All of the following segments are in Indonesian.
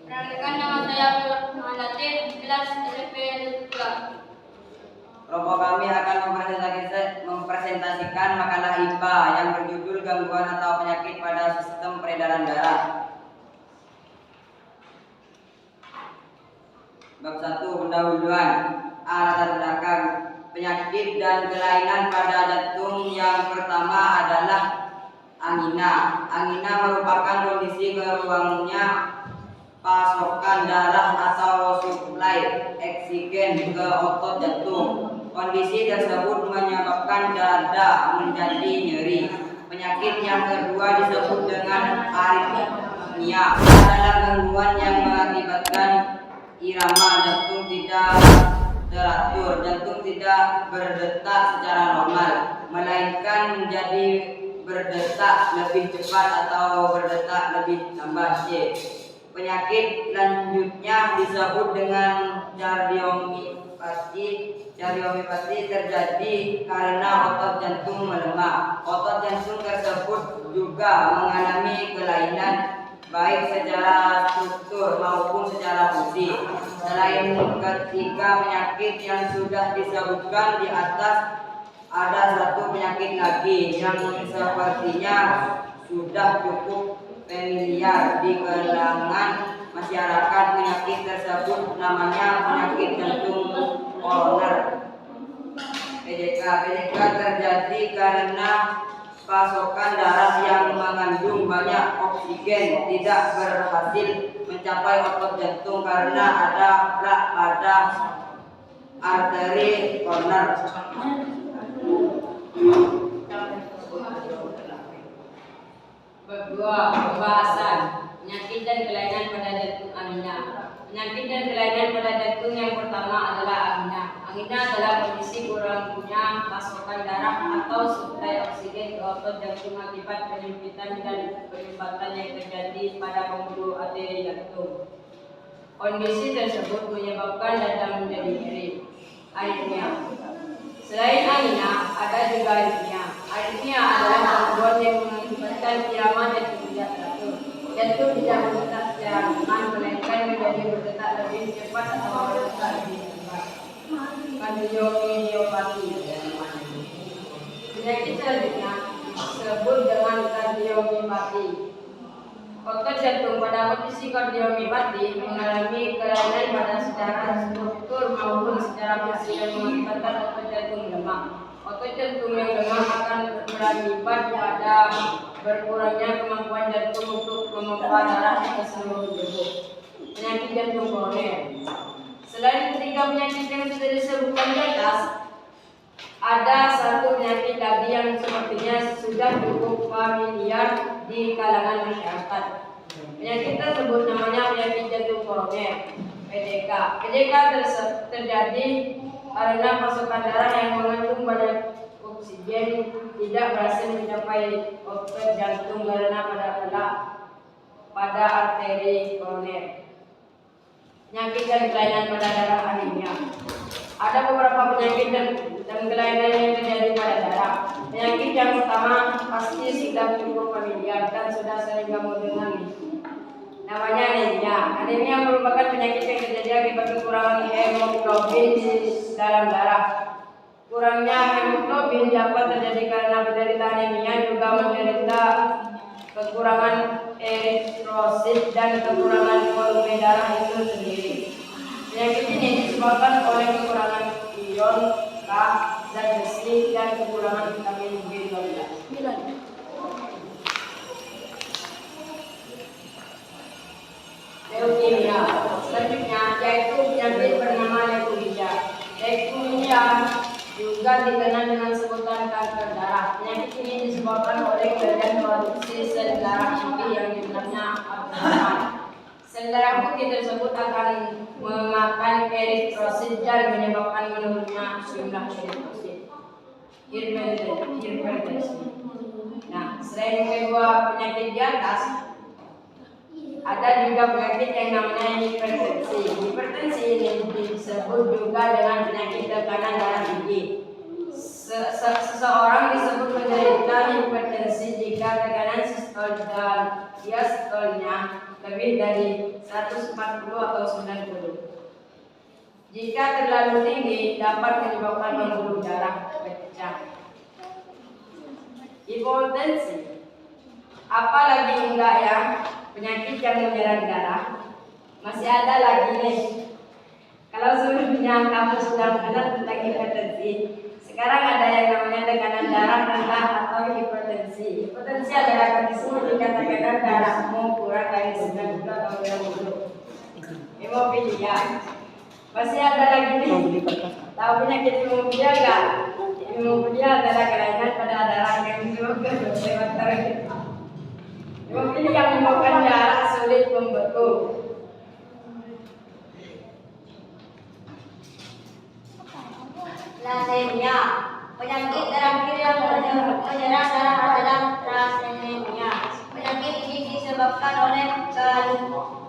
Perkenalkan, nama saya Muhammad Latif, kelas SMP Negeri 3. Kelompok kami akan mempresentasikan makalah IPA yang berjudul gangguan atau penyakit pada sistem peredaran darah. Bab 1, pendahuluan. Latar belakang. Penyakit dan kelainan pada jantung yang pertama adalah angina. Angina merupakan kondisi kurangnya pasokan darah atau suplai oksigen ke otot jantung. Kondisi tersebut menyebabkan dada menjadi nyeri. Penyakit yang kedua disebut dengan aritmia. Adalah gangguan yang mengakibatkan irama jantung tidak teratur. Jantung tidak berdetak secara normal, melainkan menjadi berdetak lebih cepat atau berdetak lebih lambat. Penyakit lanjutnya disebut dengan kardiomiopati. Kardiomiopati terjadi karena otot jantung melemah. Otot jantung tersebut juga mengalami kelainan baik secara struktur maupun secara fungsi. Selain ketiga penyakit yang sudah disebutkan di atas, ada satu penyakit lagi yang sepertinya sudah cukup familiar di kalangan masyarakat. Penyakit tersebut namanya penyakit jantung koroner, PJK. PJK terjadi karena pasokan darah yang mengandung banyak oksigen tidak berhasil mencapai otot jantung karena ada plak pada arteri koroner. Kedua, pembahasan penyakit dan kelainan pada jantung angina. Penyakit dan kelainan pada jantung yang pertama adalah angina. Angina adalah kondisi kurangnya pasokan darah atau suplai oksigen ke otot jantung akibat penyempitan dan penyumbatan yang terjadi pada pembuluh arteri jantung. Kondisi tersebut menyebabkan dada menjadi nyeri. Aritmia. Selain angina, ada juga aritmia. Aritmia adalah gangguan yang mengakibatkan irama jantung tidak teratur. Jantung tidak berdetak secara normal, melainkan menjadi berdetak lebih cepat atau berdetak lebih lambat. Kardiomiopati. Penyakit selanjutnya disebut dengan kardiomiopati. Otot jantung pada kondisi kardiomiopati mengalami kelainan pada secara struktur maupun secara fungsi yang mengakibatkan otot jantung lemah. Otot jantung yang lemah akan berakibat pada berkurangnya kemampuan jantung untuk memompa darah ke seluruh tubuh. Penyakit jantung koroner. Selain ketiga penyakit yang sudah disebutkan di atas, ada satu penyakit lagi yang sepertinya sudah cukup familiar di kalangan masyarakat. Penyakit tersebut namanya penyakit jantung koroner, PJK. PJK terjadi karena pasokan darah yang mengandung banyak oksigen tidak berhasil mencapai otot jantung karena pada plak pada arteri koroner. Penyakit dan kelainan pada darah anemia. Ada beberapa penyakit dan kelainan yang terjadi pada darah. Penyakit yang pertama pasti sudah cukup familiar dan sudah sering kamu dengar. Namanya anemia. Anemia merupakan penyakit yang terjadi akibat kekurangan hemoglobin di dalam darah. Kurangnya hemoglobin dapat terjadi karena penderita anemia juga menderita kekurangan eritrosit dan kekurangan volume darah itu sendiri. Penyakit ini disebabkan oleh kekurangan ion K, zat besi, dan kekurangan vitamin B12. Leukemia. Selanjutnya yaitu penyakit bernama leukemia. Leukemia juga dikenal dengan sebutan kanker darah. Penyakit ini disebabkan oleh kelebihan produksi sel darah putih yang jumlahnya abnormal. Sel darah putih tersebut akan memakan eritrosit dan menyebabkan menurunnya jumlah eritrosit. Hipertensi. Nah, selain kedua penyakit di atas, ada juga penyakit yang namanya hipertensi. Hipertensi ini disebut juga dengan penyakit tekanan darah tinggi. Seseorang disebut menderita hipertensi jika tekanan sistol dan diastolnya lebih dari 140 atau 90. Jika terlalu tinggi dapat menyebabkan pembuluh darah pecah. Hipotensi. Apalagi enggak ya penyakit yang menyerang darah. Masih ada lagi nih. Kalau sebelumnya kamu sudah mengenal tentang hipertensi, sekarang ada yang namanya tekanan darah rendah atau hipertensi. Hipertensi adalah kondisi jika tekanan darahmu kurang dari 90 atau 90. Hemofilia. Masih ada lagi nih. Tahu penyakit hemofilia enggak? Hemofilia adalah kelainan pada darah yang menyebabkan bakteri. Hemofilia yang menyebabkan darah sulit membeku. Thalassemia. Penyakit terakhir yang menyerang darah adalah thalassemia. Penyakit ini disebabkan oleh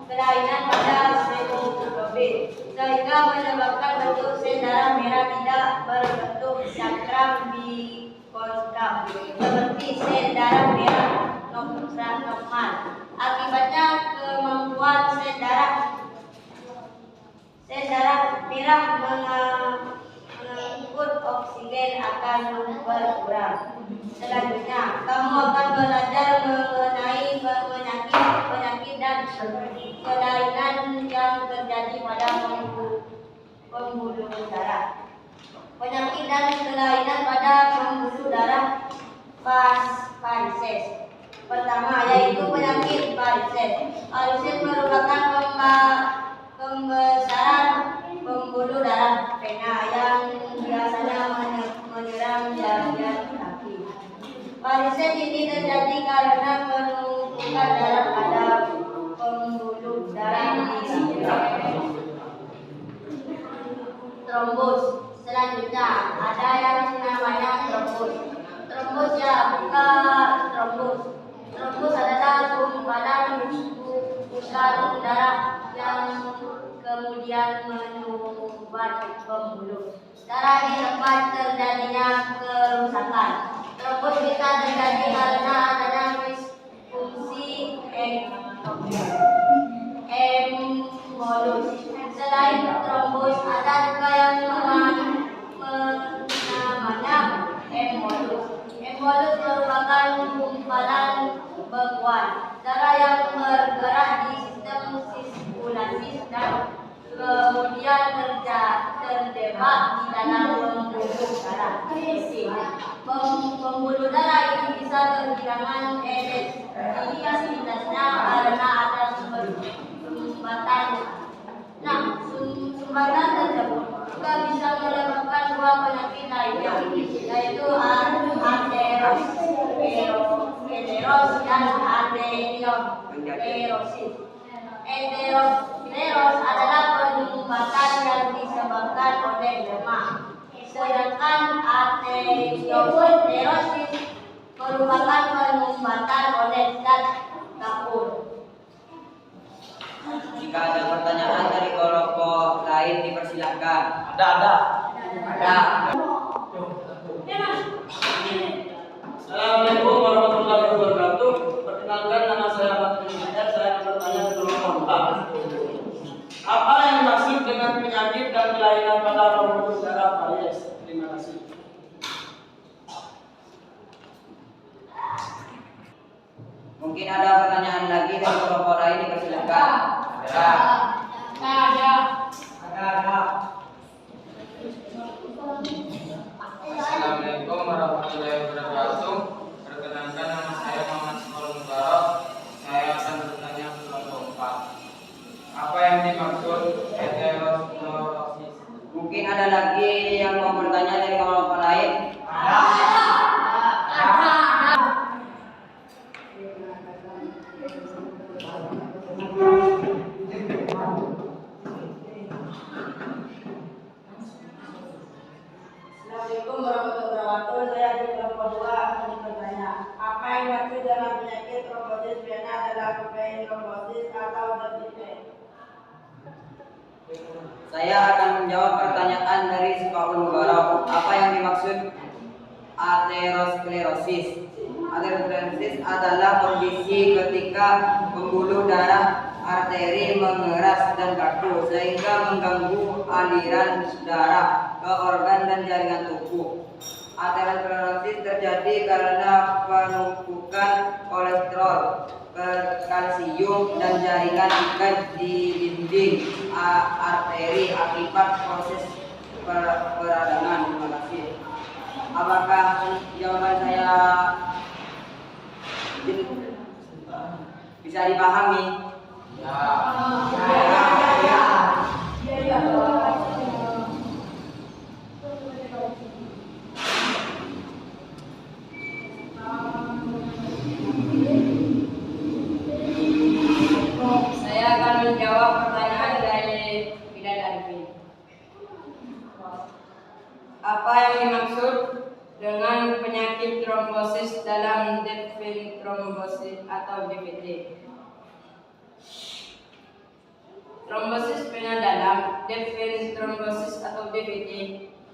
kelainan pada hemoglobin, sehingga menyebabkan bentuk sel darah merah tidak berbentuk cakram bikoskam seperti sel darah merah normal. Akibatnya kemampuan sel darah merah mengangkut oksigen akan berkurang. Selanjutnya, kamu akan belajar mengenai penyakit dan kelainan yang terjadi pada pembuluh darah. Penyakit dan kelainan pada pembuluh darah varises. Pertama yaitu penyakit varises. Varises merupakan pembesaran pembuluh darah vena yang biasanya menyerang bagian kaki. Varises ini terjadi karena penumpukan darah pada pembuluh darah di sekitar trombus. Selanjutnya ada yang namanya trombus. Trombus ya bukan trombus. Trombus adalah gumpalan darah yang kemudian menyumbat pembuluh darah di tempat terjadinya kerusakan. Trombus bisa terjadi karena adanya fungsi embolus. Selain trombus, ada juga yang namanya embolus. Embolus merupakan gumpalan bekuan darah yang bergerak di sistem sirkulasi dan kemudian terjebak di dalam pembuluh darah. Pembuluh darah ini bisa kehilangan elastisitasnya karena ada sumbatan. Nah, sumbatan tersebut juga bisa menyebabkan dua penyakit lainnya, yaitu aterosklerosis dan ateriosklerosis. Aterosklerosis adalah penyumbatan yang disebabkan oleh lemak, sedangkan ateriosklerosis merupakan penyumbatan oleh zat kapur. Jika ada pertanyaan dari kelompok lain dipersilahkan. Ada. Assalamualaikum warahmatullahi wabarakatuh. Perkenalkan, nama saya Bakri Hajar. Saya bertanya ke kelompok A. Apa yang dimaksud dengan penyakit dan kelainan pada pembuluh darah varies? Terima kasih. Mungkin ada pertanyaan lagi dari kelompok lain dipersilahkan. Ada. Assalamualaikum warahmatullahi wabarakatuh. Perkenalkan, nama saya Muhammad Ismail Mubarak. Saya akan bertanya ke kelompok 4. Apa yang dimaksud heterosklerosis? Mungkin ada lagi yang mau bertanya dari kelompok lain. Assalamualaikum warahmatullahi wabarakatuh. Saya di kelompok 2 akan bertanya, apa yang dimaksud dengan penyakit trombosis vena adalah vein trombosis atau defect? Saya akan menjawab pertanyaan dari Sukaul Mubarak. Apa yang dimaksud aterosklerosis. Aterosklerosis adalah kondisi ketika pembuluh darah arteri mengeras dan kaku sehingga mengganggu aliran darah ke organ dan jaringan tubuh. Aterosklerosis terjadi karena penumpukan kolesterol, kalsium dan jaringan ikat di dinding arteri akibat proses peradangan. Terima kasih. Apakah jawaban saya bisa dipahami? Saya akan menjawab pertanyaan dari Bidan Arifin. Apa yang dimaksud dengan penyakit trombosis dalam deep vein thrombosis atau DVT? Trombosis vena dalam, deep vein thrombosis atau DVT.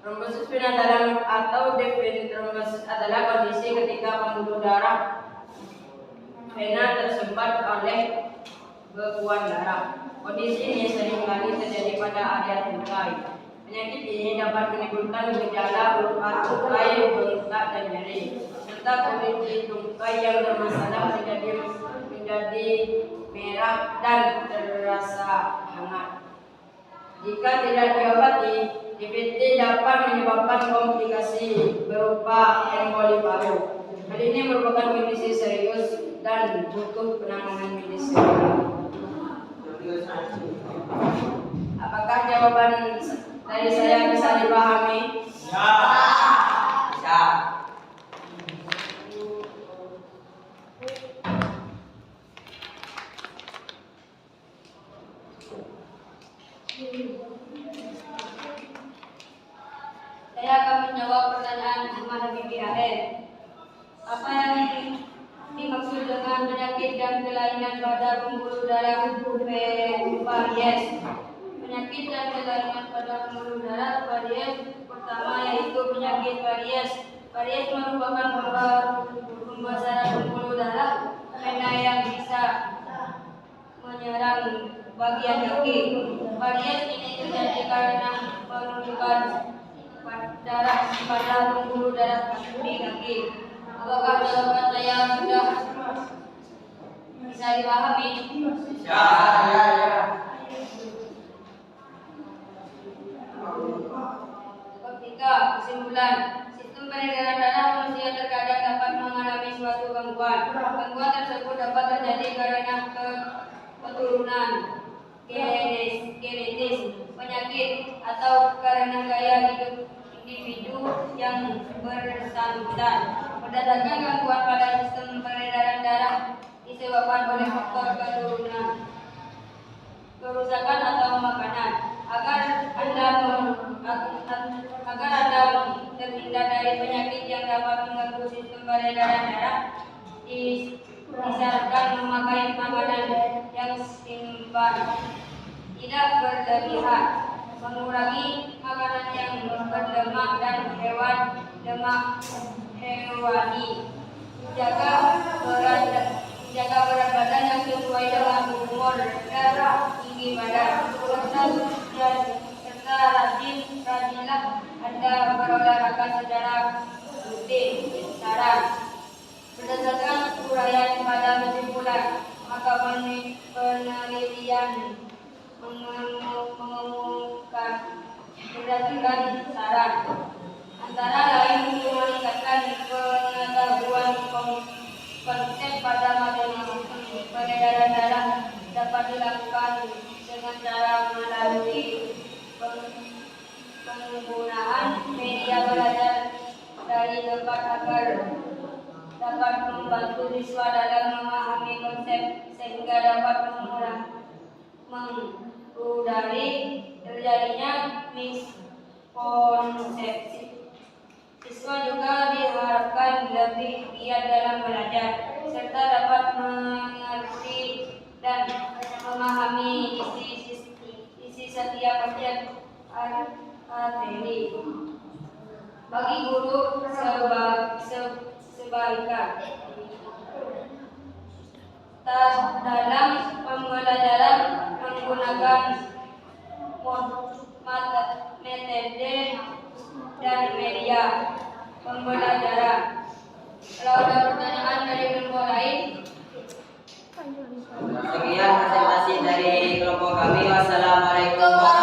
Trombosis vena dalam atau deep vein thrombosis adalah kondisi ketika pembuluh darah vena tersumbat oleh bekuan darah. Kondisi ini seringkali terjadi pada area tungkai. Penyakit ini dapat menimbulkan gejala berupa tungkai, bengkak, dan nyeri, serta kulit di tungkai yang bermasalah menjadi merah dan terasa hangat. Jika tidak diobati, DVT dapat menyebabkan komplikasi berupa emboli paru. Hal ini merupakan kondisi serius dan butuh penanganan medis segera. Apakah jawaban dari saya bisa dipahami? Bisa. Saya akan menjawab pertanyaan Ahmad Bibi AN. Apa yang dimaksud dengan penyakit dan kelainan pada pembuluh darah varies? Penyakit dan kelainan pada pembuluh darah varies pertama yaitu penyakit varies. Varies merupakan pembesaran pembuluh darah vena yang bisa menyerang bagian kaki. Varies ini terjadi karena penumpukan darah pada pembuluh darah di kaki. Apakah jawaban saya sudah bisa dipahami? Ya. Ketika kesimpulan, sistem peredaran darah manusia terkadang dapat mengalami suatu gangguan. Gangguan tersebut dapat terjadi karena keturunan, genetis, penyakit, atau karena gaya hidup individu yang bersangkutan. Berdasarkan gangguan pada sistem peredaran darah disebabkan oleh faktor keturunan, kerusakan atau makanan. Agar Anda terhindar dari penyakit yang dapat mengganggu sistem peredaran darah, disarankan memakai makanan yang seimbang, tidak berlebihan, mengurangi makanan yang berlemak dan lemak hewani, menjaga berat badan yang sesuai dengan umur dan tinggi badan, serta rajinlah Anda berolahraga secara rutin. Saran berdasarkan uraian pada kesimpulan, maka penelitian mengumumkan berdasarkan saran antara lain meningkatkan pengetahuan konsep pada materi peredaran darah dapat dilakukan dengan cara melalui penggunaan media belajar dari tempat agar dapat membantu siswa dalam memahami konsep sehingga dapat menghindari terjadinya miskonsepsi. Siswa juga diharapkan lebih giat dalam belajar serta dapat mengerti dan memahami isi setiap materi. Bagi guru sebagai dalam pembelajaran menggunakan metode dan media pembelajaran. Kalau ada pertanyaan dari kelompok lain, Sekian presentasi dari kelompok kami. Wassalamualaikum warahmatullahi wabarakatuh.